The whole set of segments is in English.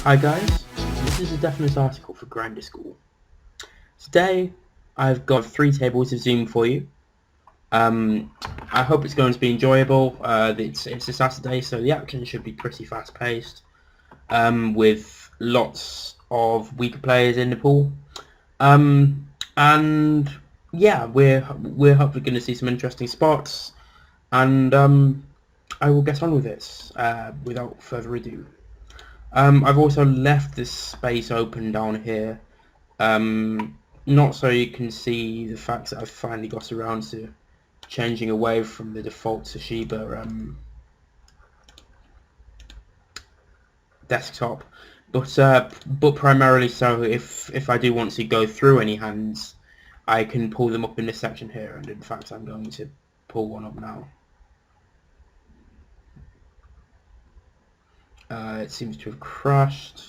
Hi guys, this is a definite article for Grinder School. Today I've got 3 tables of Zoom for you. I hope it's going to be enjoyable. It's a Saturday, so the action should be pretty fast paced, with lots of weaker players in the pool. And yeah, we're hopefully going to see some interesting spots, and I will get on with this without further ado. I've also left this space open down here, not so you can see the fact that I've finally got around to changing away from the default Toshiba desktop, but primarily so if I do want to go through any hands, I can pull them up in this section here, and in fact I'm going to pull one up now. It seems to have crashed.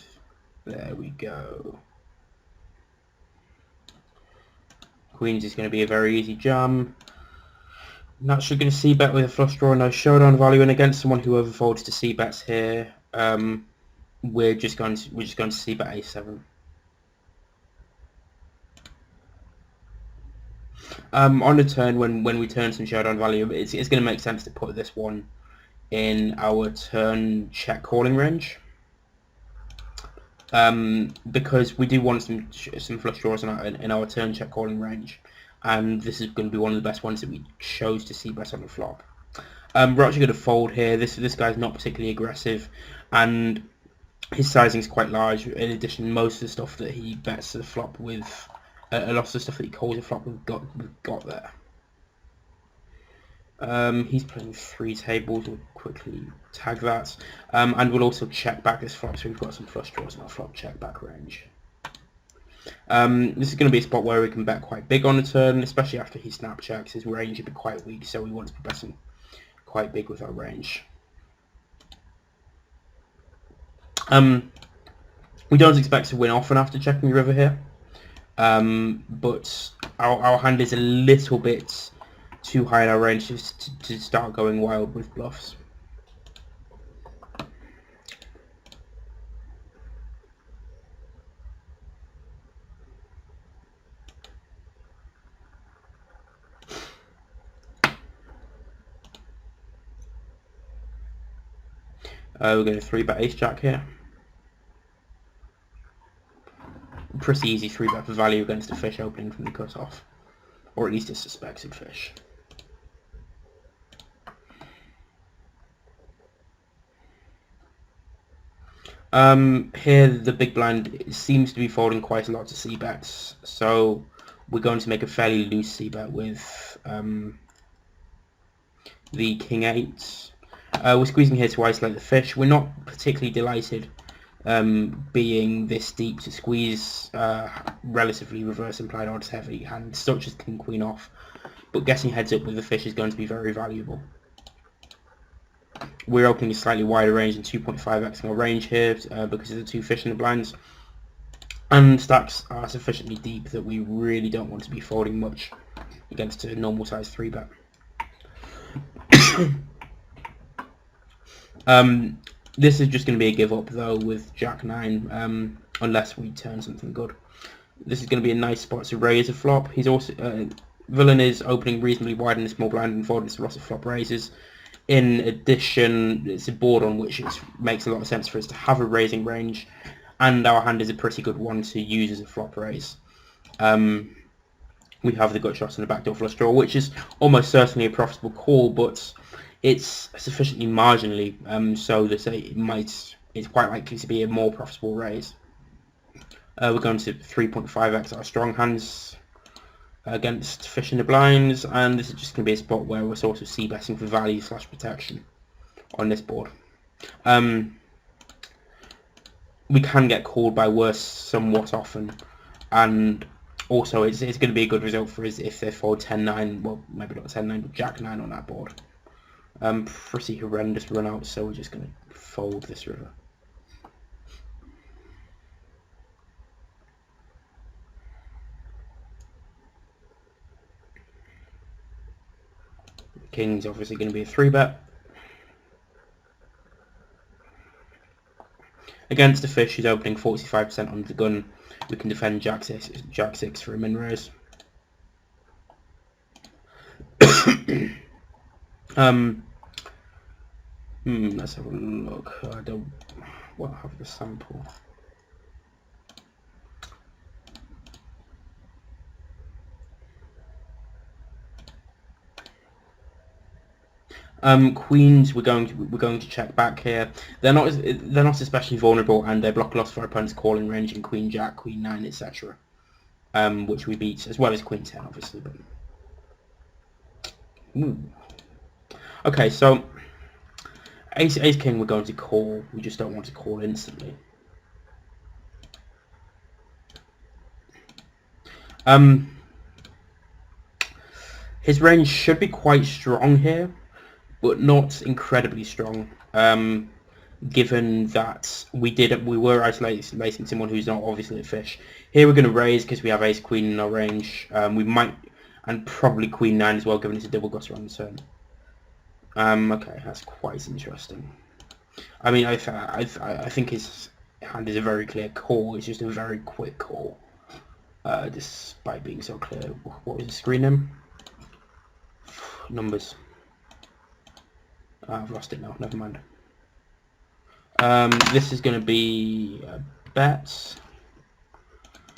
There we go. Queens is going to be a very easy jam. Naturally going to c-bet with a flush draw, no showdown value, and against someone who overfolds to c-bets here, we're just going to c-bet a7. On the turn, when we turn some showdown value, it's going to make sense to put this one in our turn check calling range, because we do want some flush draws in our turn check calling range, and this is going to be one of the best ones that we chose to c-bet on the flop. We're actually going to fold here. This guy's not particularly aggressive, and his sizing is quite large. In addition, most of the stuff that he bets to the flop with, a lot of the stuff that he calls a flop, we've got there. He's playing 3 tables. We'll quickly tag that, and we'll also check back this flop, so we've got some flush draws in our flop check back range. This is going to be a spot where we can bet quite big on the turn, especially after he snap checks. His range would be quite weak, so we want to be betting quite big with our range. We don't expect to win often after checking the river here, but our hand is a little bit too high in our range to start going wild with bluffs. We're going to 3-bet ace-jack here. Pretty easy 3-bet for value against a fish opening from the cutoff, or at least a suspected fish. Here the big blind seems to be folding quite a lot to c-bets, so we're going to make a fairly loose c-bet with the king 8. We're squeezing here to isolate the fish. We're not particularly delighted being this deep to squeeze relatively reverse implied odds heavy hands such as king queen off, but getting heads up with the fish is going to be very valuable. We're opening a slightly wider range than 2.5x our range here because of the 2 fish in the blinds, and stacks are sufficiently deep that we really don't want to be folding much against a normal size 3-bet. This is just going to be a give up though with Jack 9, unless we turn something good. This is going to be a nice spot to raise a flop. He's also villain is opening reasonably wide in the small blind and folding to lots of flop raises. In addition, it's a board on which it makes a lot of sense for us to have a raising range, and our hand is a pretty good one to use as a flop raise. We have the gut shot and the backdoor flush draw, which is almost certainly a profitable call, but it's sufficiently marginally so that it's quite likely to be a more profitable raise. We're going to 3.5x our strong hands against fish in the blinds, and this is just going to be a spot where we're sort of c-betting for value / protection on this board. We can get called by worse somewhat often, and also it's going to be a good result for us if they fold 10-9, well maybe not 10-9 but Jack 9 on that board. Pretty horrendous run out, so we're just going to fold this river. King's obviously going to be a 3-bet. against the fish who's opening 45% under the gun, we can defend Jack 6 for a min raise. Let's have a look. I don't have the sample. Queens, we're going to check back here. They're not especially vulnerable, and they block a lot of our opponent's calling range in Queen Jack, Queen 9, etc. Which we beat, as well as Queen 10, obviously. But okay, so Ace King we're going to call. We just don't want to call instantly. His range should be quite strong here, but not incredibly strong. Given that we were isolating someone who's not obviously a fish. Here we're going to raise because we have Ace Queen in our range. We might, and probably Queen 9 as well, given it's a double gutter on the turn. Okay, that's quite interesting. I mean, I think his hand is a very clear call. It's just a very quick call, despite being so clear. What was the screen name? Numbers. I've lost it now. Never mind. This is going to be bets.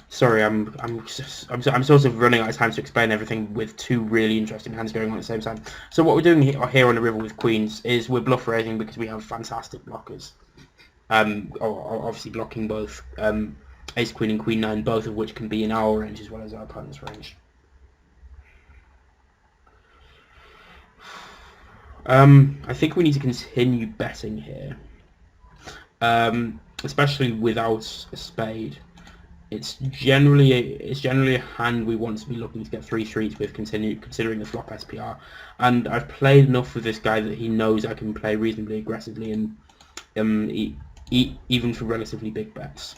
Sorry, I'm sort of running out of time to explain everything with two really interesting hands going on at the same time. So what we're doing here on the river with queens is we're bluff raising because we have fantastic blockers. Obviously blocking both Ace Queen and Queen 9, both of which can be in our range as well as our opponent's range. I think we need to continue betting here, especially without a spade. It's generally a hand we want to be looking to get 3 streets with, considering the flop SPR. And I've played enough with this guy that he knows I can play reasonably aggressively and even for relatively big bets.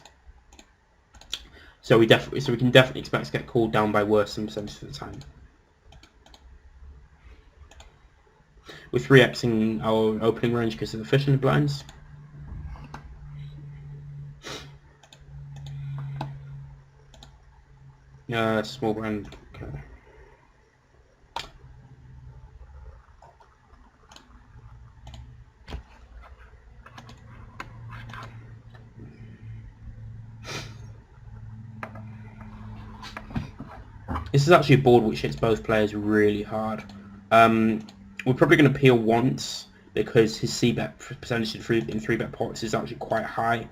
So we can definitely expect to get called down by worse some percentage of the time. We're 3xing our opening range because of the fish in the blinds. Small blind. Okay. This is actually a board which hits both players really hard. We're probably going to peel once because his c-bet percentage in 3-bet pots is actually quite high,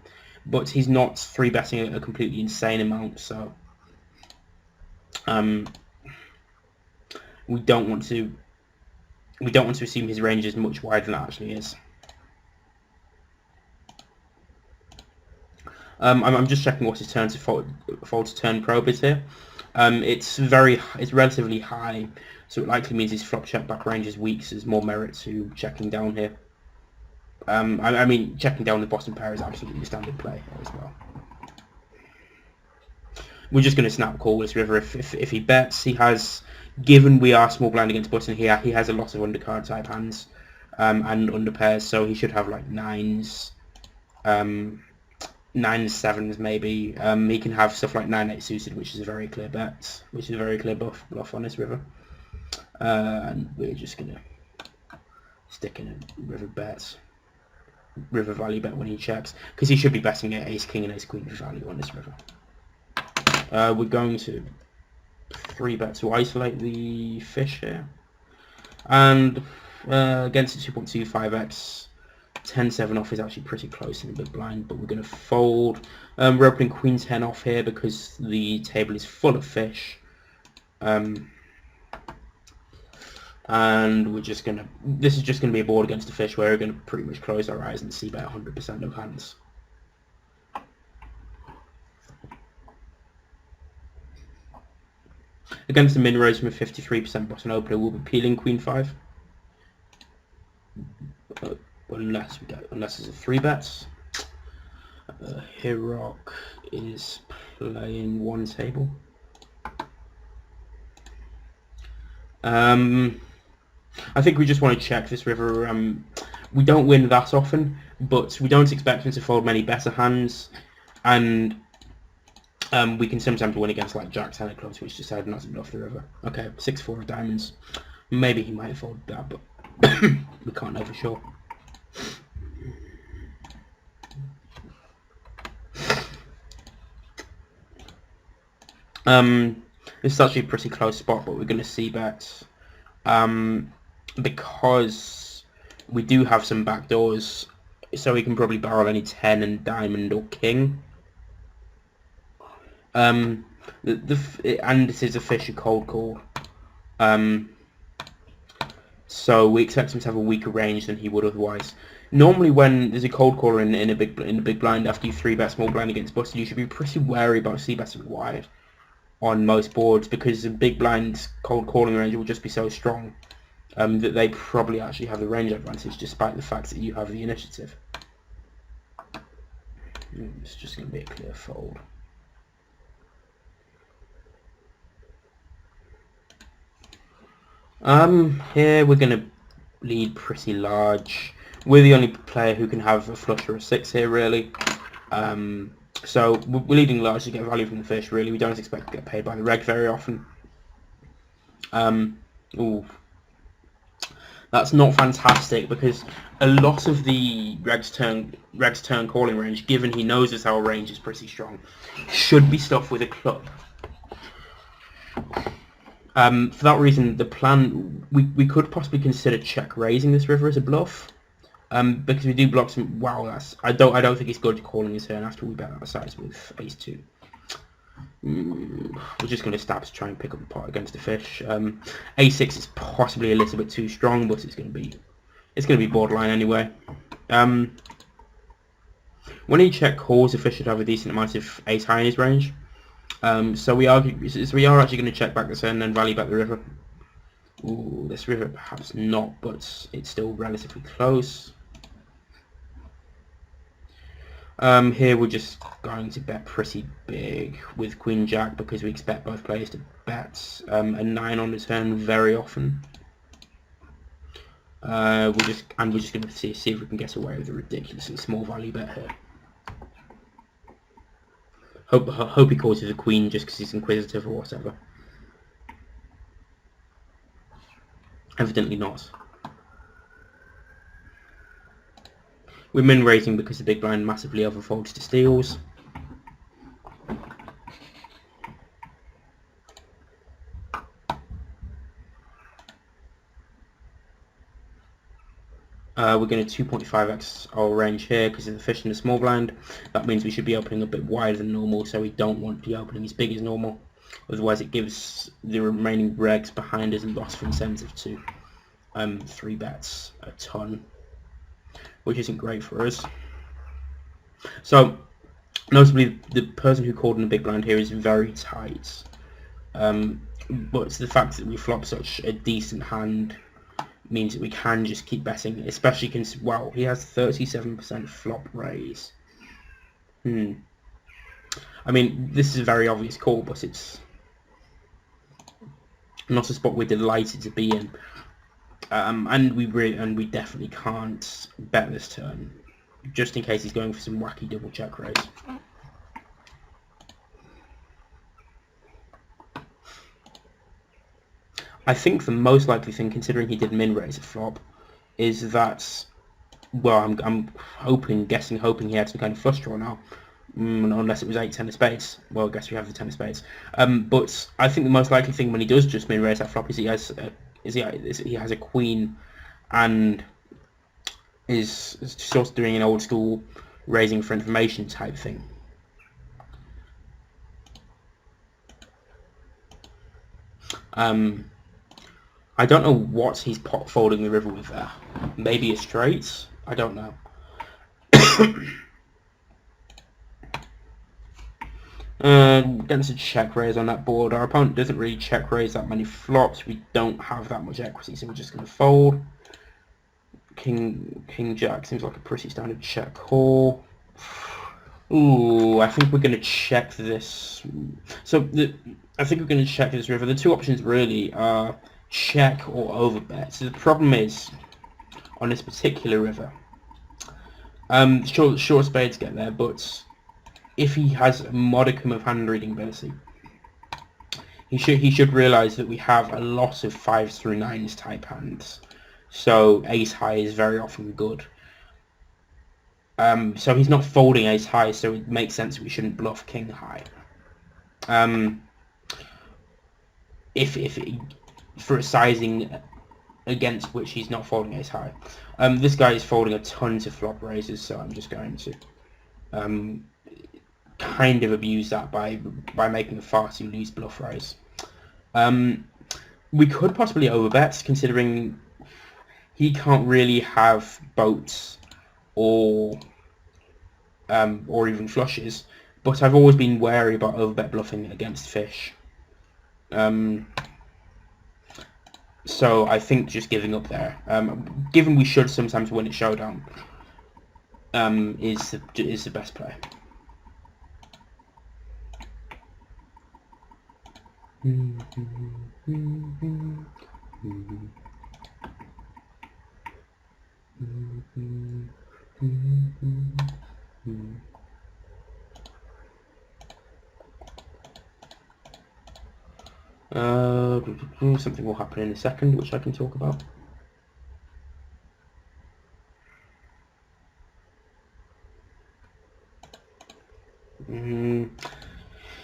but he's not 3-betting a completely insane amount, so we don't want to assume his range is much wider than it actually is. I'm just checking what his turn to fold to turn probe is here. It's relatively high, so it likely means his flop check back range is weak, so there's more merit to checking down here. I mean, checking down the bottom pair is absolutely standard play here as well. We're just going to snap call this river if he bets. He has, given we are small blind against button here, he has a lot of undercard type hands and under pairs, so he should have like 9s, 7s maybe. He can have stuff like 9-8 suited, which is a very clear bet, which is a very clear bluff on this river. And we're just going to stick in a river bet, river value bet when he checks, because he should be betting at Ace King and Ace Queen for value on this river. We're going to 3-bet to isolate the fish here, and against the 2.25x, 10-7 off is actually pretty close in the big blind, but we're going to fold. We're opening Queen 10 off here because the table is full of fish, and we're just going to, this is just going to be a board against the fish where we're going to pretty much close our eyes and c-bet 100% of hands. Against the min raise from a 53% button opener, we'll be peeling Queen 5. Unless it's a 3-bet. Hirok is playing one table. I think we just want to check this river. We don't win that often, but we don't expect him to fold many better hands, and we can sometimes win against like Jack 10 of clubs, which decided not to bluff the river. Okay, 6-4 of diamonds. Maybe he might fold that, but we can't know for sure. This is actually a pretty close spot, but we're going to see bet because we do have some backdoors, so we can probably barrel any 10 and diamond or king. And this is a fishy cold call. So we expect him to have a weaker range than he would otherwise. Normally, when there's a cold caller in a big blind after you 3-bet small blind against busted, you should be pretty wary about c-betting wide on most boards, because the big blind cold calling range will just be so strong that they probably actually have the range advantage, despite the fact that you have the initiative. It's just going to be a clear fold. Here we're going to lead pretty large. We're the only player who can have a flush or a 6 here, really. So we're leading large to get value from the fish, really. We don't expect to get paid by the reg very often. Ooh. That's not fantastic, because a lot of the reg's turn calling range, given he knows that our range is pretty strong, should be stuffed with a club. For that reason, the plan, we could possibly consider check raising this river as a bluff, because we do block some. Wow, I don't think he's good at calling his turn after we bet our size with ace 2. We're just going to stab to try and pick up a pot against the fish. A6 is possibly a little bit too strong, but it's going to be borderline anyway. When he check calls, the fish should have a decent amount of ace high in his range. So we are actually going to check back the turn and then value back the river. Ooh, this river perhaps not, but it's still relatively close. Here we're just going to bet pretty big with Queen Jack, because we expect both players to bet a 9 on the turn very often. We're just going to see if we can get away with a ridiculously small value bet here. Hope he calls it a queen just because he's inquisitive or whatever. Evidently not. We're min raising because the big blind massively overfolds to steals. We're going to 2.5x our range here because of the fish in the small blind. That means we should be opening a bit wider than normal, so we don't want to be opening as big as normal. Otherwise it gives the remaining regs behind us lots of incentive to 3 bets a ton, which isn't great for us. So notably, the person who called in the big blind here is very tight, but it's the fact that we flop such a decent hand means that we can just keep betting, especially because, wow, he has 37% flop raise. I mean, this is a very obvious call, but it's not a spot we're delighted to be in. And we definitely can't bet this turn, just in case he's going for some wacky double check raise. I think the most likely thing, considering he did min raise a flop, is that, well, I'm hoping he had some kind of flush draw now, unless it was 8-10 of spades. Well, I guess we have the 10 of spades. But I think the most likely thing when he does just min raise that flop is he has a queen and is sort of doing an old school raising for information type thing. I don't know what he's pot folding the river with there. Maybe a straight? I don't know. Against a check raise on that board. Our opponent doesn't really check raise that many flops. We don't have that much equity, so we're just going to fold. King Jack seems like a pretty standard check call. Ooh, I think we're going to check this. So I think we're going to check this river. The two options really are check or overbet. So the problem is, on this particular river, Sure, spades get there, but if he has a modicum of hand reading ability, he should realise that we have a lot of 5s through 9s type hands. So ace high is very often good. So he's not folding ace high, so it makes sense we shouldn't bluff king high. If for a sizing against which he's not folding ace high. This guy is folding a ton of flop raises, so I'm just going to kind of abuse that by making a far too loose bluff raise. We could possibly overbet, considering he can't really have boats or even flushes, but I've always been wary about overbet bluffing against fish. So I think just giving up there, given we should sometimes win at showdown, is the best play. Something will happen in a second, which I can talk about.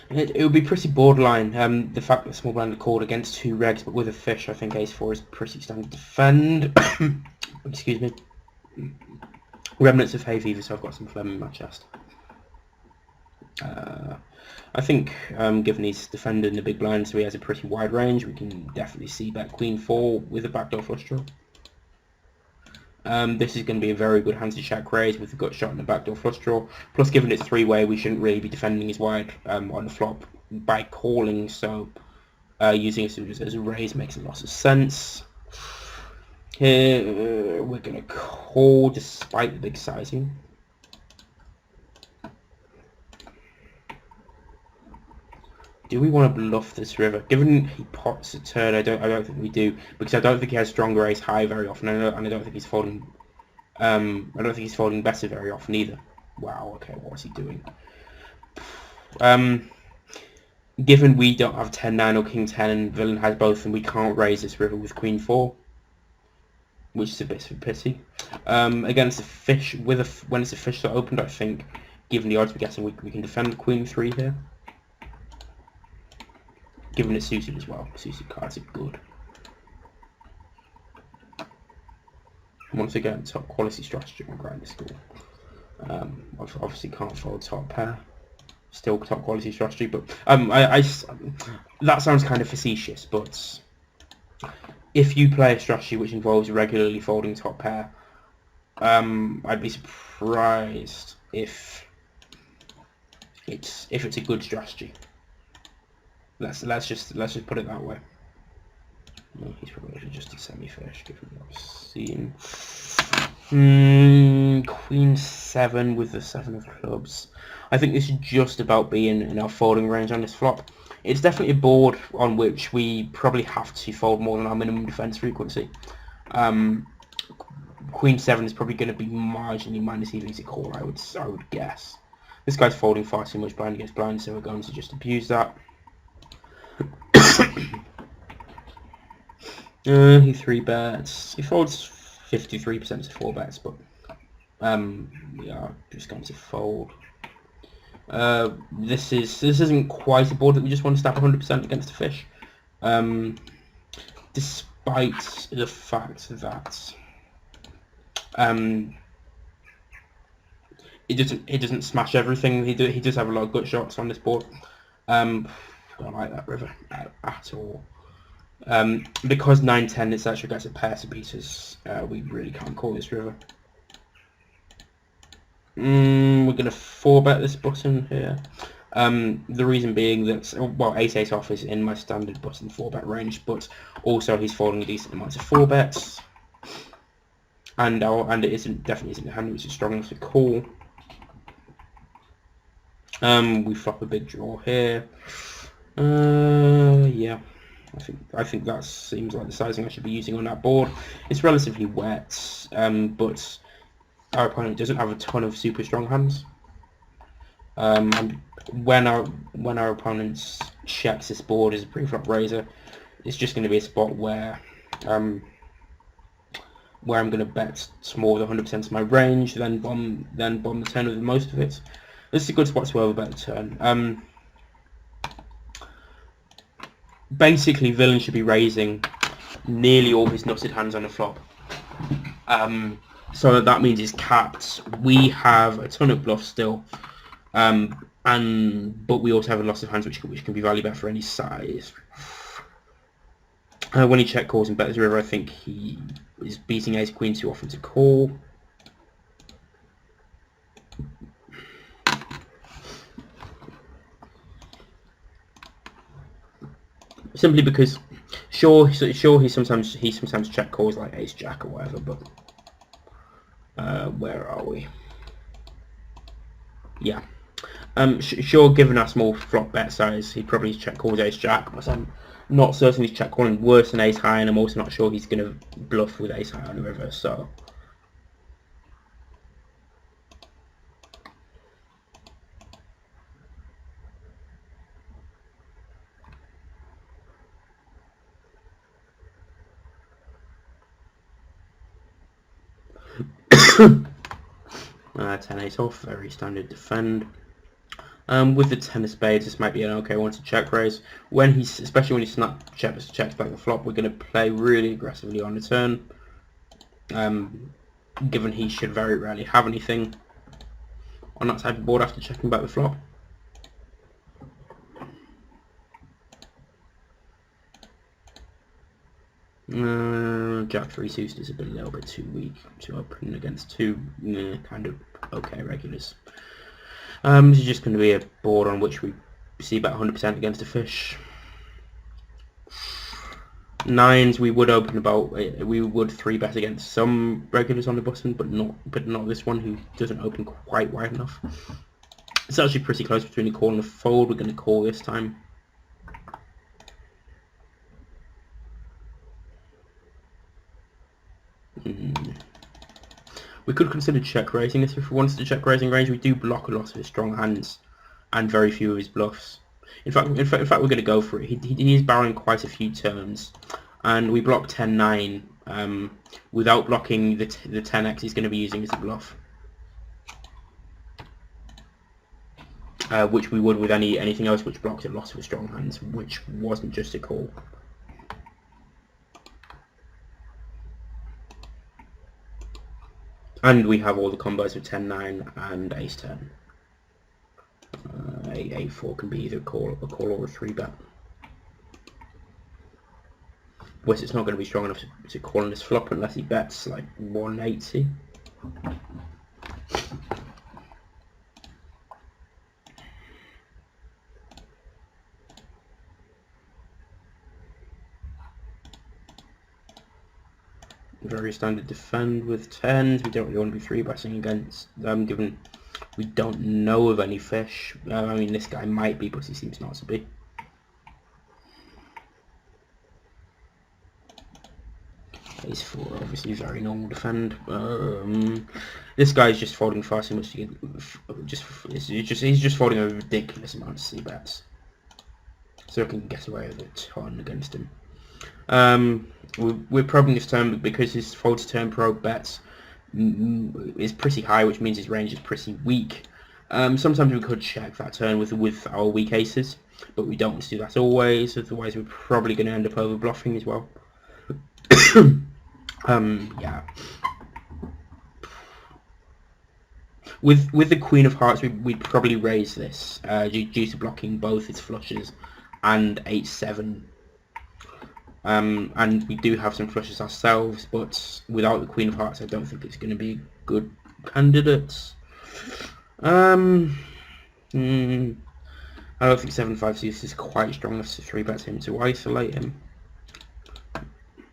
It would be pretty borderline. The fact that small blind are called against 2 regs, but with a fish, I think ace-4 is pretty standard defend. Excuse me. Remnants of hay fever, so I've got some phlegm in my chest. I think, given he's defending the big blind, so he has a pretty wide range, we can definitely see bet queen 4 with a backdoor flush draw. This is going to be a very good hand to check raise with the gut shot and the backdoor flush draw. Plus, given it's 3-way, we shouldn't really be defending his wide on the flop by calling, so using it as a raise makes a lot of sense. Here, we're going to call despite the big sizing. Do we want to bluff this river? Given he pots a turn, I don't think we do, because I don't think he has stronger ace high very often, and I don't think he's folding. I don't think he's folding better very often either. Wow. Okay, what is he doing? Given we don't have 10-9 or king 10, and villain has both, and we can't raise this river with queen 4, which is a bit of a pity. Against the fish, when it's a fish that opened, I think, given the odds we're getting, we can defend queen 3 here. Given it's suited as well, suited cards are good. Once again, top quality strategy on grinder school. Obviously can't fold top pair. Still top quality strategy, but that sounds kind of facetious. But if you play a strategy which involves regularly folding top pair, I'd be surprised if it's a good strategy. Let's just put it that way. No, he's probably just a semi-fish, given what I've seen. Queen 7 with the 7 of clubs. I think this is just about being in our folding range on this flop. It's definitely a board on which we probably have to fold more than our minimum defense frequency. Queen 7 is probably going to be marginally minus EV to call, I would guess. This guy's folding far too much blind against blind, so we're going to just abuse that. He 3-bets. He folds 53% to 4-bets, but we are just going to fold. This isn't quite a board that we just want to stack 100% against a fish. Despite the fact that it doesn't smash everything. He does have a lot of gut shots on this board. Don't like that river at all. Because 9-10 etc. gets a pair to beat us, we really can't call this river. We're going to 4-bet this button here. The reason being that, well, ace off is in my standard button 4-bet range, but also he's folding a decent amount of 4-bets. And it definitely isn't a hand which is strong enough to call. We flop a big draw here. Yeah. I think that seems like the sizing I should be using on that board. It's relatively wet, but our opponent doesn't have a ton of super strong hands. And when our opponent checks this board as a pre-flop raiser, it's just going to be a spot where I'm going to bet more than 100% of my range, then bomb the turn with most of it. This is a good spot to overbet the turn. Basically, villain should be raising nearly all his nutted hands on the flop. So that means it's capped. We have a ton of bluffs still, but we also have a lot of hands which can be value bet for any size. When he check calls and bets the river, I think he is beating ace queen too often to call. Simply because, sure, he sometimes check calls like ace jack or whatever, but where are we? Yeah. Sure, given our small flop bet size, he'd probably check calls ace jack, but I'm not certain he's check calling worse than ace high, and I'm also not sure he's going to bluff with ace high on the river, so... Ten ace off, very standard defend. With the 10 of spades, this might be an okay one to check raise. Especially when he checks back the flop, we're going to play really aggressively on the turn. Given he should very rarely have anything on that type of board after checking back the flop. Jack 3 suited is a little bit too weak to open against two kind of okay regulars. This is just going to be a board on which we see about 100% against a fish. Nines, we would open about, we would 3-bet against some regulars on the button, but not this one, who doesn't open quite wide enough. It's actually pretty close between the call and the fold. We're going to call this time. We could consider check raising this if we wanted to check raising range. We do block a lot of his strong hands and very few of his bluffs. In fact, we're going to go for it. He is barreling quite a few turns, and we block 10-9 without blocking the 10x he's going to be using as a bluff, which we would with anything else which blocked a lot of his strong hands, which wasn't just a call. And we have all the combos of 10-9 and ace-10. 8-4 can be either a call or a 3-bet. Whereas it's not going to be strong enough to call on this flop unless he bets like 180. Very standard defend with 10s. We don't really want to be 3-betting against them, given we don't know of any fish. I mean, this guy might be, but he seems not to be. Ace 4, obviously very normal defend. This guy's just folding far too much to get. He's just folding a ridiculous amount of c-bets, so I can get away with a ton against him. We're probing this turn because his fold to turn probe bets is pretty high, which means his range is pretty weak. Sometimes we could check that turn with our weak aces, but we don't want to do that always, otherwise we're probably going to end up over bluffing as well. Yeah. With the Queen of Hearts, we'd probably raise this due to blocking both its flushes and 8-7. And we do have some flushes ourselves, but without the Queen of Hearts, I don't think it's going to be a good candidate. I don't think 7-5 suited is quite strong enough to 3-bet him to isolate him.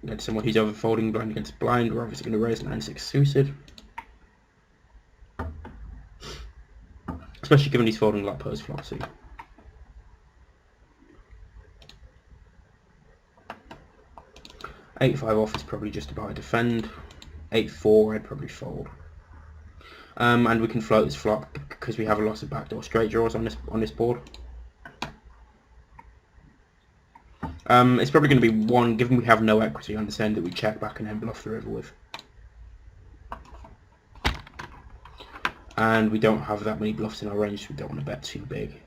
Against someone who's overfolding blind against blind, we're obviously going to raise 9-6 suited. Especially given he's folding a lot post flop too. Eight 5 off is probably just about a defend. 8-4 I'd probably fold. And we can float this flop because we have a lot of backdoor straight draws on this board. It's probably going to be one, given we have no equity on this end, that we check back and then bluff the river with. And we don't have that many bluffs in our range, so we don't want to bet too big.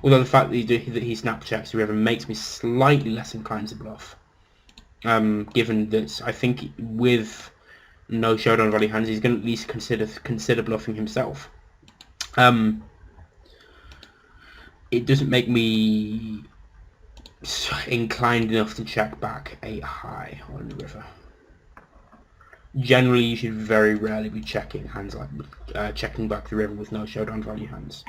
Although the fact that he snap checks the river makes me slightly less inclined to bluff. Given that I think with no showdown value hands, he's going to at least consider bluffing himself. It doesn't make me inclined enough to check back 8 high on the river. Generally, you should very rarely be checking hands like checking back the river with no showdown value hands.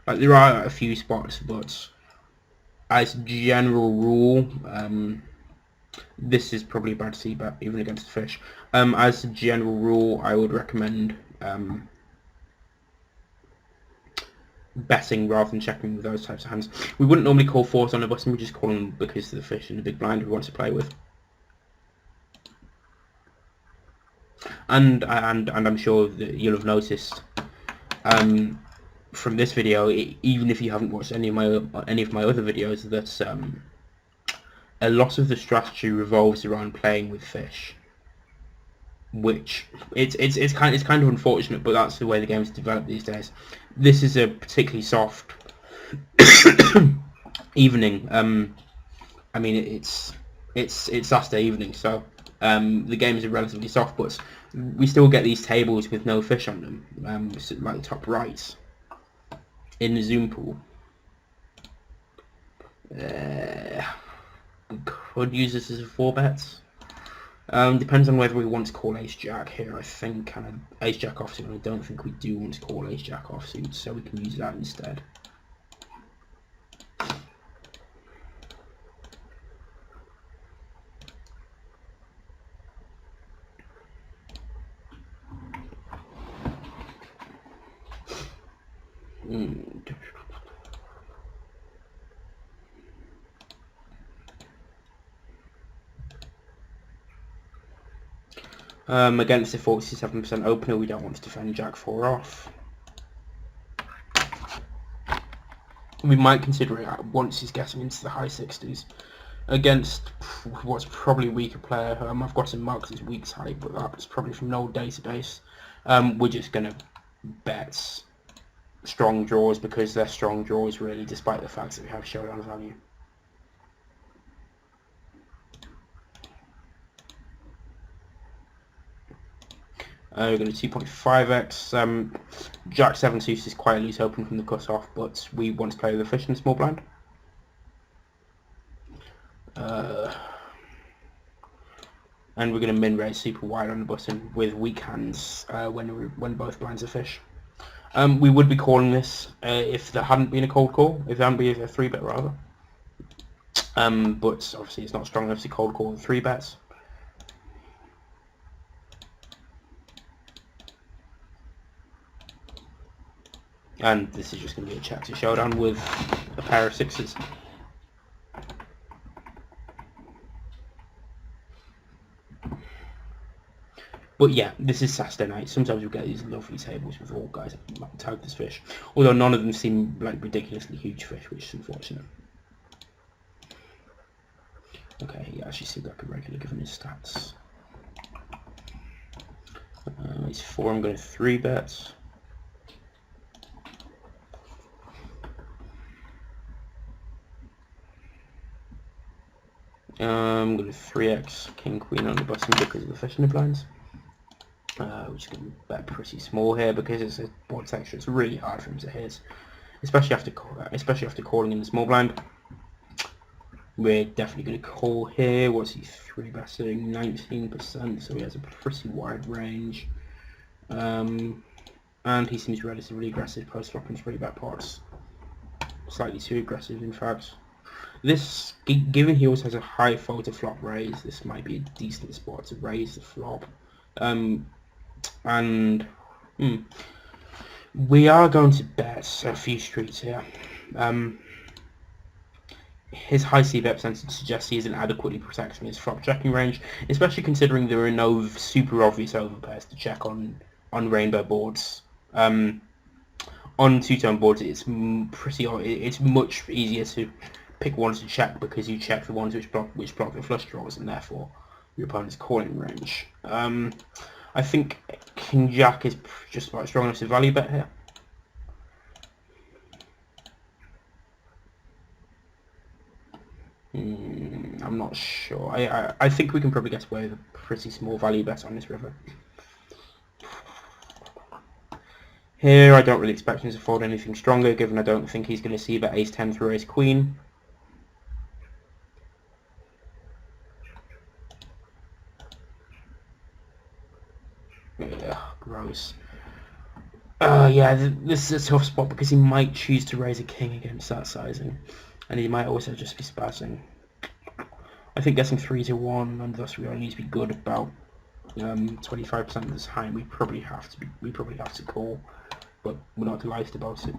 Like, there are a few spots, but as a general rule, this is probably a bad c-bet even against the fish. As a general rule, I would recommend betting rather than checking with those types of hands. We wouldn't normally call fours on the button, we just call them because of the fish and the big blind we want to play with. And I'm sure that you'll have noticed from this video, even if you haven't watched any of my other videos, that a lot of the strategy revolves around playing with fish, which it's kind of unfortunate, but that's the way the game's developed these days. This is a particularly soft evening. I mean, it's Saturday evening, so the games are relatively soft, but we still get these tables with no fish on them, like the top right in the Zoom pool. We could use this as a 4-bet. Depends on whether we want to call ace-jack here, I think, and ace-jack offsuit. I don't think we do want to call ace-jack offsuit, so we can use that instead. Against the 47% opener, we don't want to defend Jack 4 off. We might consider it once he's getting into the high 60s. Against what's probably a weaker player, I've got him marked as weak side, but that's probably from an old database. We're just going to bet strong draws because they're strong draws really, despite the fact that we have showdown value. We're going to 2.5x. Jack 7 suited is quite loose open from the cut-off, but we want to play with a fish in small blind. And we're going to min-raise super wide on the button with weak hands when both blinds are fish. We would be calling this if there hadn't been a cold call, if there hadn't been a 3-bet rather. But obviously it's not strong enough to cold call the 3-bets. And this is just going to be a check to showdown with a pair of 6s. But yeah, this is Saturday night. Sometimes we get these lovely tables with all guys tagged as fish. Although none of them seem like ridiculously huge fish, which is unfortunate. Okay, he actually seems like a regular given his stats. He's 4, I'm going to 3-bet. I'm going to 3x king queen on the button because of the fish in the blinds. We're just going to bet pretty small here because it's a board texture. It's really hard for him to hit, especially after calling in the small blind. We're definitely going to call here. What's he 3-betting? 19%, so he has a pretty wide range. And he seems relatively aggressive post-flop and 3-bet pots. Slightly too aggressive, in fact. This, given he also has a high fold to flop raise, this might be a decent spot to raise the flop. We are going to bet a few streets here. his high c-bet percentage suggests he isn't adequately protecting his flop checking range, especially considering there are no super obvious overpairs to check on rainbow boards. On two-tone boards, it's much easier to pick ones to check because you check the ones which block the flush draws, and therefore your opponent's calling range. I think King Jack is just about strong enough to value bet here. I'm not sure. I think we can probably get away with a pretty small value bet on this river. Here, I don't really expect him to fold anything stronger, given I don't think he's going to see bet ace-10 through ace-queen. Ugh, gross. Yeah, this is a tough spot because he might choose to raise a king against that sizing, and he might also just be spazzing. I think getting 3-1, and thus we only need to be good about 25% of the time. We probably have to call, but we're not delighted about it.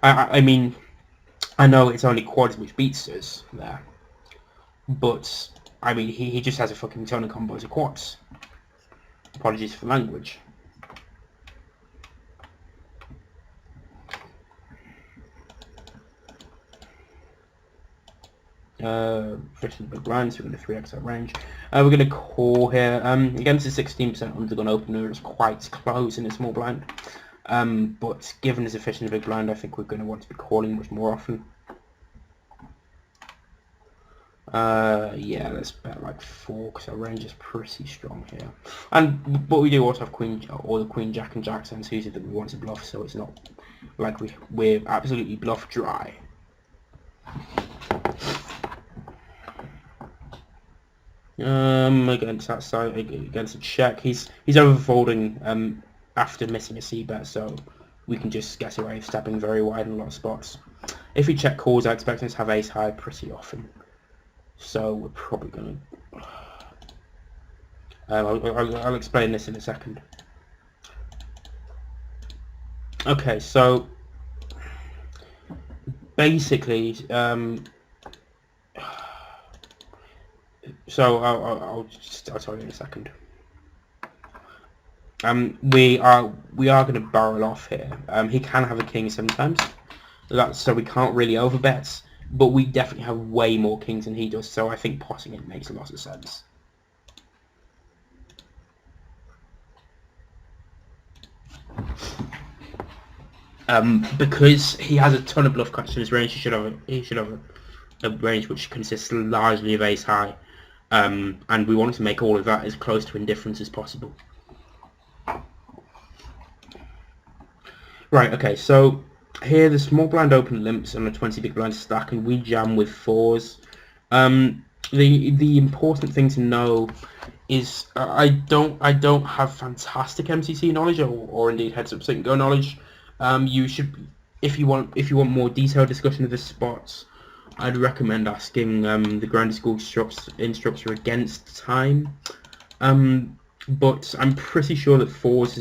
I mean, I know it's only quads which beats us there, but I mean he just has a fucking ton of combos of quads. Apologies for language. Fishing big blind, so we're going to 3x that range. We're going to call here. Against a 16% undergun opener, it's quite close in a small blind. But given his efficient big blind, I think we're going to want to be calling much more often. Yeah, let's bet like 4 because our range is pretty strong here. But we do also have queen or the queen jack and jack hands suited that we want to bluff, so it's not like we're absolutely bluff dry. Against that side, against a check, he's overfolding after missing a c-bet, so we can just get away with stepping very wide in a lot of spots. If he check calls, I expect him to have ace high pretty often, so we're probably going to... I'll explain this in a second. Okay, so basically, so I'll tell you in a second. We are going to barrel off here. He can have a king sometimes, so we can't really overbet, but we definitely have way more kings than he does. So I think potting it makes a lot of sense. Because he has a ton of bluff cuts in his range, he should have a range which consists largely of ace high, and we want to make all of that as close to indifference as possible. Right, okay, so here the small blind open limps on a 20 big blind stack, and we jam with 4s. The important thing to know is I don't have fantastic MCC knowledge or indeed heads up sync go knowledge. You should, if you want more detailed discussion of the spots, I'd recommend asking the ground school instructor against time. But I'm pretty sure that 4s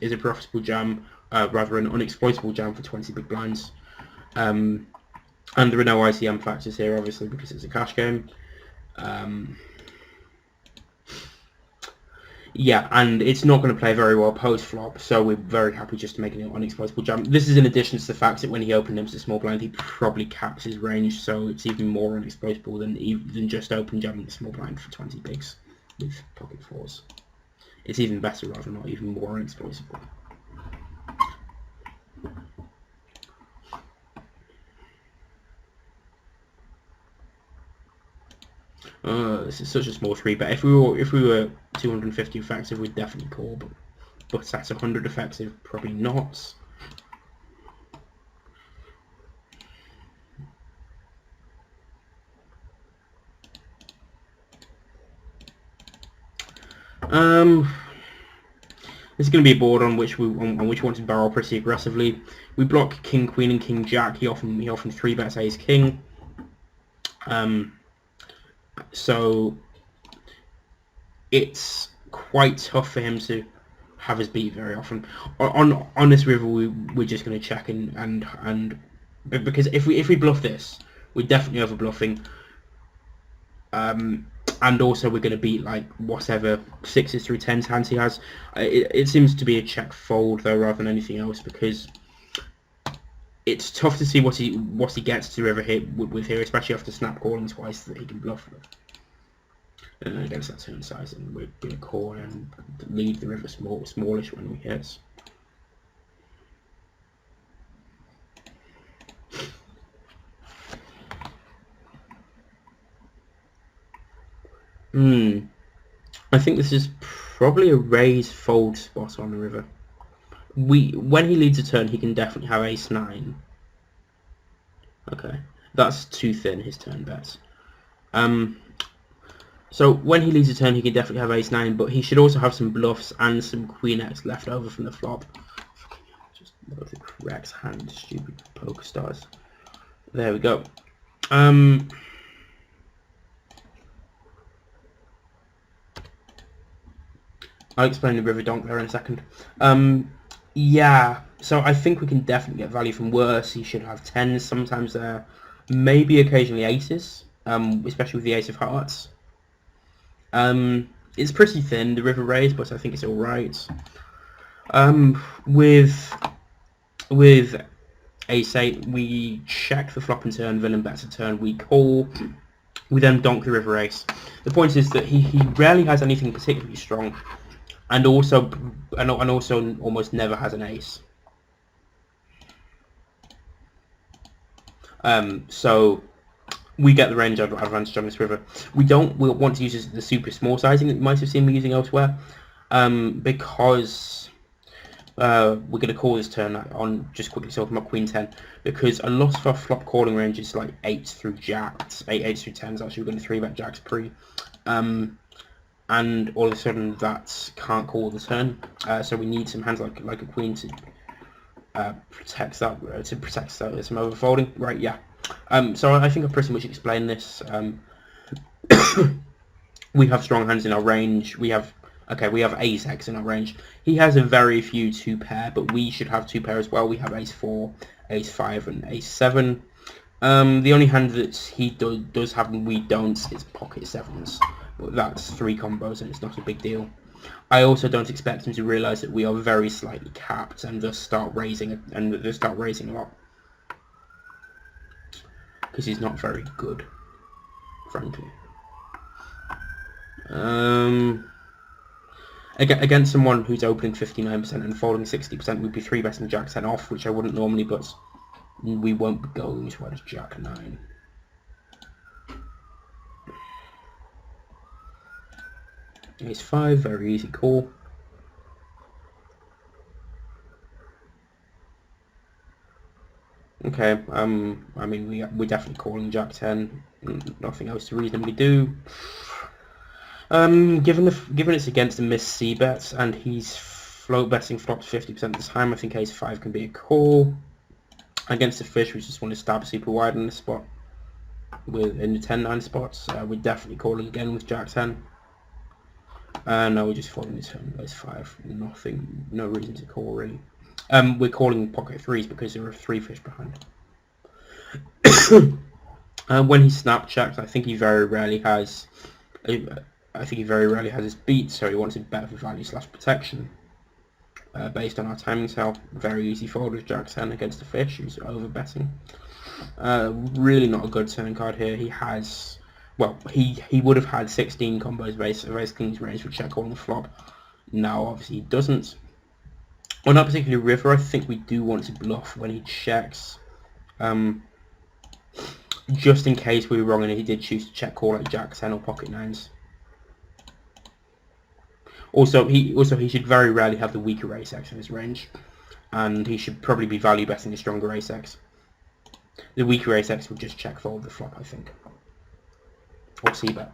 is a profitable jam, rather an unexploitable jam for 20 big blinds. And there are no ICM factors here, obviously, because it's a cash game. Yeah, and it's not going to play very well post-flop, so we're very happy just to make an unexploitable jam. This is in addition to the fact that when he open limps a small blind, he probably caps his range, so it's even more unexploitable than just open jamming the small blind for 20 bigs with pocket 4s. It's even better, rather, not even more unexploitable. This is such a small 3-bet. If we were 250 effective, we'd definitely call, but that's 100 effective, probably not. This is going to be a board on which we want to barrel pretty aggressively. We block king, queen, and king, jack. He often 3-bets ace, king. So it's quite tough for him to have us beat very often. On this river, we're just going to check and because if we bluff this, We're definitely over bluffing. And also we're going to beat like whatever 6s through 10s hands he has. It seems to be a check fold though rather than anything else, because it's tough to see what he gets to river hit with here, especially after snap calling twice that he can bluff with. Against that turn size, and we're going to call and leave the river smallish when we hit. I think this is probably a raise fold spot on the river. When he leads a turn, he can definitely have ace-9. Okay, that's too thin, his turn bets. So when he leads a turn, he can definitely have ace-9, but he should also have some bluffs and some queen-x left over from the flop. Just load the correct hand, stupid poker stars. There we go. I'll explain the river donk there in a second. Yeah, so I think we can definitely get value from worse. He should have 10s sometimes there, maybe occasionally aces, especially with the ace of hearts. It's pretty thin, the river raise, but I think it's alright. With ace-8, we check the flop and turn, villain bets a turn, we call, we then donk the river ace. The point is that he rarely has anything particularly strong. And also almost never has an ace. So we get the range advantage on this river. We want to use the super small sizing that you might have seen me using elsewhere, because we're going to call this turn on, just quickly talking about queen 10, because a lot of our flop calling range is like 8s through jacks, 8s through 10s. Actually, we're going to 3-bet jacks pre. And all of a sudden that can't call the turn, so we need some hands like a queen to protect that, some overfolding. Right, yeah. So I think I've pretty much explained this. We have strong hands in our range. We have ace-x in our range. He has a very few 2-pair, but we should have 2-pair as well. We have ace-4, ace-5, and ace-7. The only hand that he does have and we don't is pocket 7s. But that's 3 combos and it's not a big deal. I also don't expect him to realise that we are very slightly capped and thus start raising a lot. Because he's not very good, frankly. Against someone who's opening 59% and folding 60%, we'd be 3-betting jack 10 off, which I wouldn't normally, but we won't be going as well as jack 9. Ace 5, very easy call. Okay, I mean we're definitely calling jack 10. Nothing else to reasonably do. Given it's against a missed C bet and he's float betting flops 50% of the time, I think ace 5 can be a call. Against the fish, we just want to stab super wide in the spot, in the 10-9 spots. We're definitely calling again with jack 10. No, we're just folding this turn, ace 5. No reason to call really. We're calling pocket 3s because there are 3 fish behind. When he snap checks, I think he very rarely has his beat, so he wants a bet for value / protection. Based on our timing cell, very easy fold with jack 10 against the fish who's over betting. Really not a good turn card here. He has, well, he would have had 16 combos of ace king's range with check call on the flop. Now obviously he doesn't. On that particular river, I think we do want to bluff when he checks, just in case we were wrong and he did choose to check call like jack 10 or pocket 9s. Also, he should very rarely have the weaker ace-x in his range, and he should probably be value betting the stronger ace-x. The weaker ace-x would just check fold the flop, I think, or c-bet.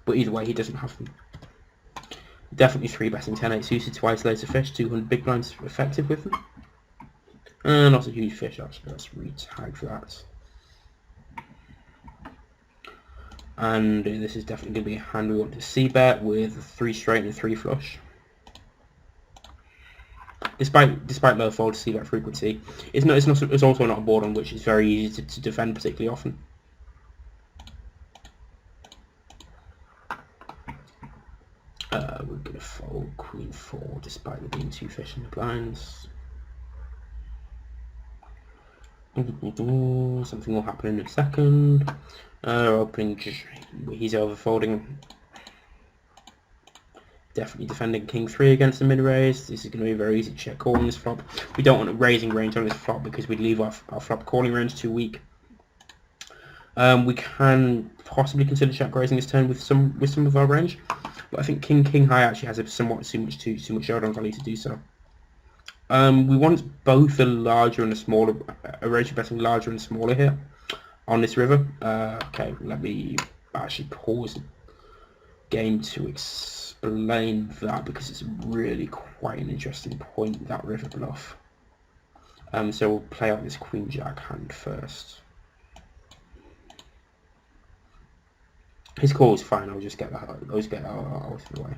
But either way, he doesn't have them. Definitely 3-betting 10-8 suited to isolate a fish, 200 big blinds effective with them. Not a huge fish actually, let's re-tag that. And this is definitely going to be a hand we want to c-bet with a 3 straight and a 3 flush. despite low fold to see that frequency, it's also not a board on which is very easy to defend particularly often. We're gonna fold Queen 4 despite there being 2 fish in the blinds. Something will happen in a second. Opening, he's overfolding. Definitely defending King 3 against the mid-raise. This is going to be very easy to check call on this flop. We don't want a raising range on this flop because we'd leave our flop calling range too weak. We can possibly consider check raising this turn with some of our range, but I think King High actually has a somewhat too much showdown value to do so. We want both a larger and a smaller, a range of betting larger and smaller here on this river. Okay, let me actually pause the game to explain that because it's really quite an interesting point, that river bluff. So we'll play out this Queen Jack hand first. His call is fine. I'll just get that out of the way.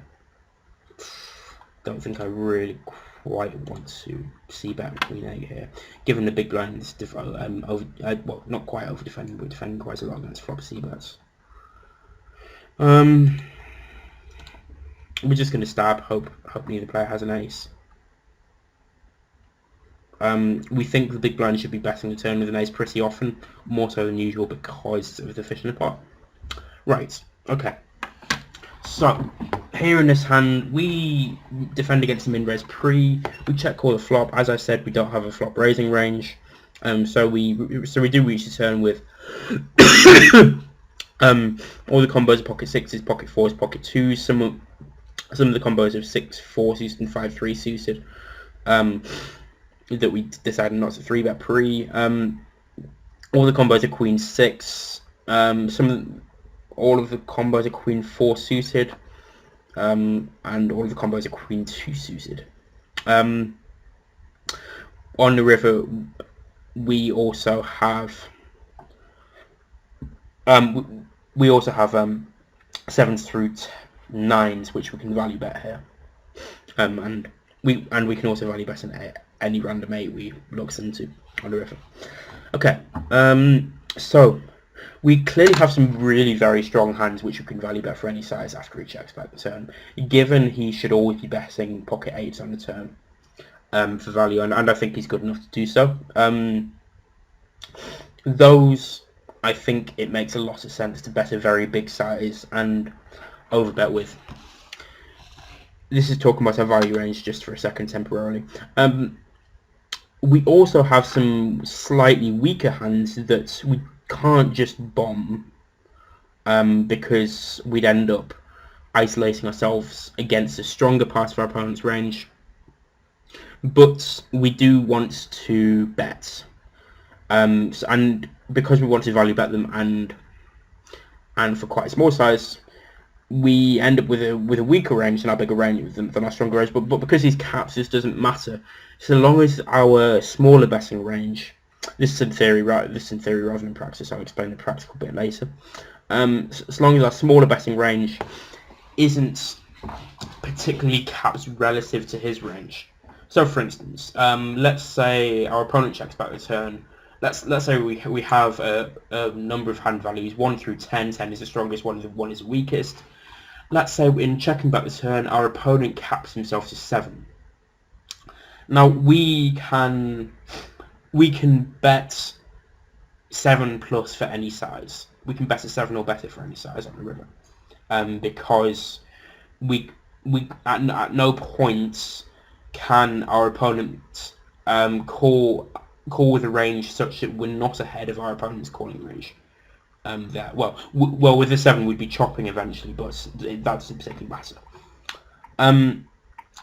Don't think I really quite want to see bet Queen 8 here, given the big blind is well, not quite over defending, but defending quite a lot against flop C bets. We're just going to stab, hope neither player has an ace. We think the big blind should be betting the turn with an ace pretty often, more so than usual because of the fish in the pot. Right, okay. So, here in this hand, we defend against the min-raise pre. We check call the flop. As I said, we don't have a flop raising range. So we do reach the turn with all the combos of pocket 6s, pocket 4s, pocket 2s, some of the combos of 6-4 suited and 5-3 suited that we decided not to 3-bet pre. All the combos of queen 6, all of the combos are Queen 4 suited, and all of the combos are Queen 2 suited. On the river, we also have 7s through 9s, which we can value bet here, and we can also value bet in any random 8 we looks into on the river. Okay, so we clearly have some really very strong hands which we can value bet for any size after he checks back the turn, given he should always be betting pocket 8s on the turn for value, and I think he's good enough to do so. Those, I think it makes a lot of sense to bet a very big size and overbet with. This is talking about our value range just for a second temporarily. We also have some slightly weaker hands that we can't just bomb because we'd end up isolating ourselves against a stronger part of our opponent's range, but we do want to bet, and because we want to value bet them and for quite a small size, we end up with a weaker range than our bigger range than our stronger range, but because these caps, this doesn't matter so long as our smaller betting range. This is in theory, right? This is in theory rather than practice. I'll explain the practical bit later. As long as our smaller betting range isn't particularly capped relative to his range. So, for instance, let's say our opponent checks back the turn. Let's say we have a number of hand values 1 through 10. 10 is the strongest, 1 is the weakest. Let's say in checking back the turn, our opponent caps himself to 7. Now we can bet 7 plus for any size. We can bet a 7 or better for any size on the river, because we at no point can our opponent call with a range such that we're not ahead of our opponent's calling range. Well, with the 7 we'd be chopping eventually, but that doesn't particularly matter.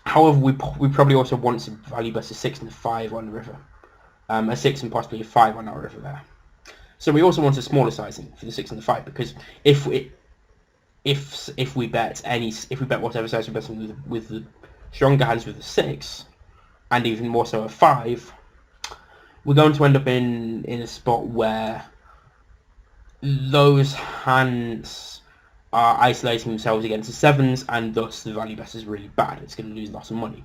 However, we probably also want to value bet a 6 and a 5 on the river. A 6 and possibly a 5 on our river there. So we also want a smaller sizing for the 6 and the 5, because if we bet whatever size we're betting with the stronger hands with the 6, and even more so a 5, we're going to end up in a spot where those hands are isolating themselves against the 7s, and thus the value bet is really bad. It's going to lose lots of money.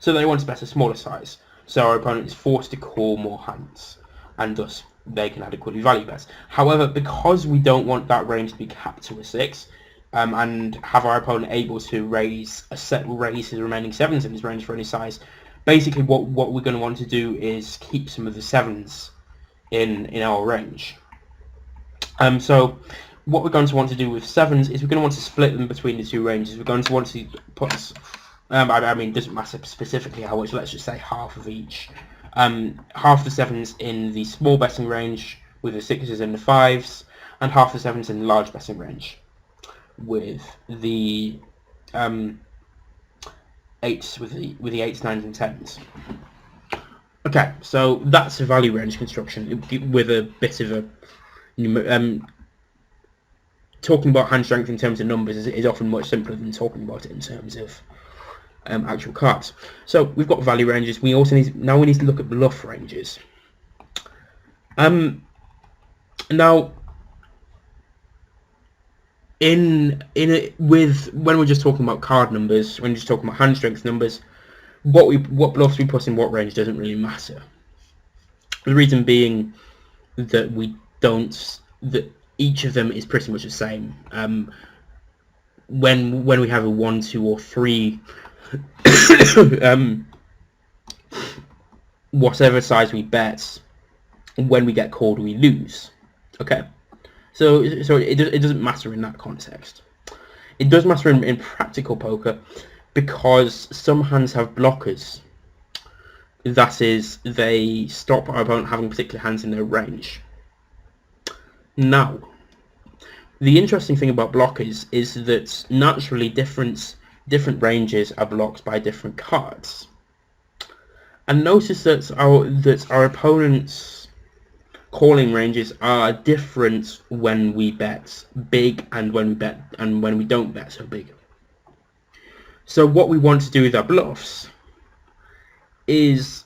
So they want to bet a smaller size. So our opponent is forced to call more hands, and thus they can adequately value bets. However, because we don't want that range to be capped to a 6, and have our opponent able to raise his remaining 7s in his range for any size, basically what we're going to want to do is keep some of the 7s in our range. So what we're going to want to do with 7s is we're going to want to split them between the two ranges. We're going to want to put, I mean, it doesn't matter specifically how much, let's just say half of each. Half the 7s in the small betting range with the 6s and the 5s, and half the 7s in the large betting range with the 8s, with the 8s, 9s and 10s. Okay, so that's a value range construction with a bit of a talking about hand strength in terms of numbers is often much simpler than talking about it in terms of actual cards. So we've got value ranges. We also need to look at bluff ranges. Now, when we're just talking about card numbers, when we're just talking about hand strength numbers, what bluffs we put in what range doesn't really matter. The reason being that each of them is pretty much the same. When we have a 1, 2, or 3, whatever size we bet, when we get called, we lose. Okay, so it doesn't matter in that context. It does matter in practical poker, because some hands have blockers. That is, they stop our opponent having particular hands in their range. Now, the interesting thing about blockers is that naturally different ranges are blocked by different cards. And notice that our opponent's calling ranges are different when we bet big and when we don't bet so big. So what we want to do with our bluffs is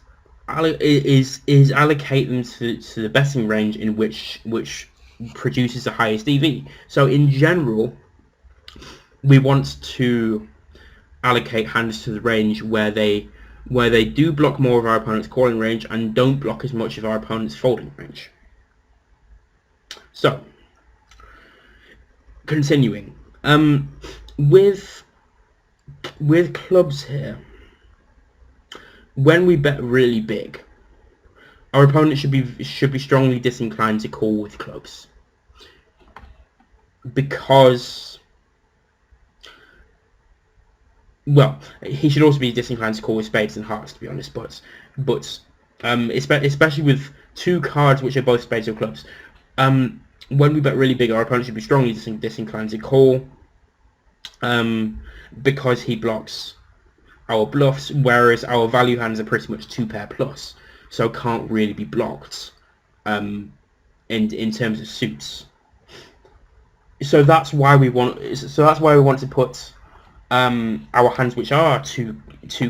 allocate them to the betting range in which produces the highest EV. So in general, we want to allocate hands to the range where they do block more of our opponent's calling range and don't block as much of our opponent's folding range. So, continuing, with clubs here, when we bet really big, our opponent should be strongly disinclined to call with clubs, because, well, he should also be disinclined to call with spades and hearts, to be honest. But especially with two cards which are both spades or clubs, when we bet really big, our opponent should be strongly disinclined to call, because he blocks our bluffs, whereas our value hands are pretty much 2-pair plus, so can't really be blocked in terms of suits. So that's why we want to put our hands which are two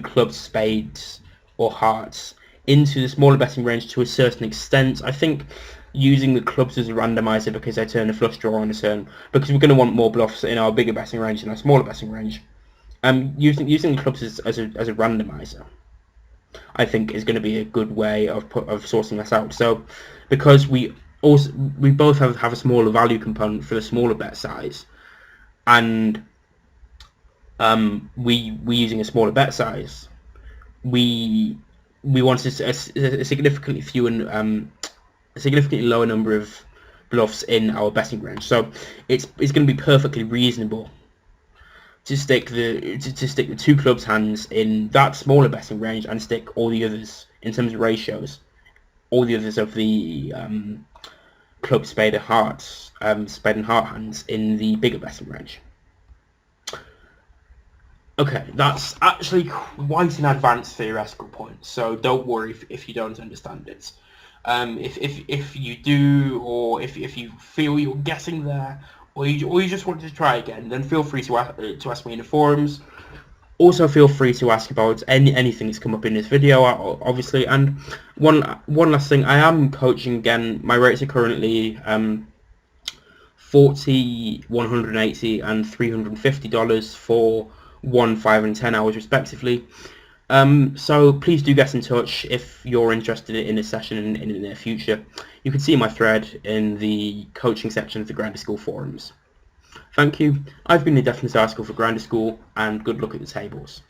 clubs, spades or hearts into the smaller betting range to a certain extent. I think using the clubs as a randomizer, because they turn a flush draw on a turn, because we're going to want more bluffs in our bigger betting range than our smaller betting range. Using the clubs as a randomizer, I think, is going to be a good way of sourcing this out. So because we both have a smaller value component for the smaller bet size, and we using a smaller bet size, we wanted a significantly lower number of bluffs in our betting range. So it's going to be perfectly reasonable to stick the two clubs hands in that smaller betting range and stick all the others, in terms of ratios, all the others of the club, spade and hearts, spade and heart hands in the bigger betting range. Okay, that's actually quite an advanced theoretical point, so don't worry if you don't understand it. If you do, or if you feel you're getting there, or you just want to try again, then feel free to ask me in the forums. Also, feel free to ask about anything that's come up in this video, obviously. And one last thing, I am coaching again. My rates are currently $40, $180, and $350 for 1, 5, and 10 hours respectively. So please do get in touch if you're interested in this session in the near future. You can see my thread in the coaching section of the Grammar School forums. Thank you. I've been the Deafness article for Grammar School, and good luck at the tables.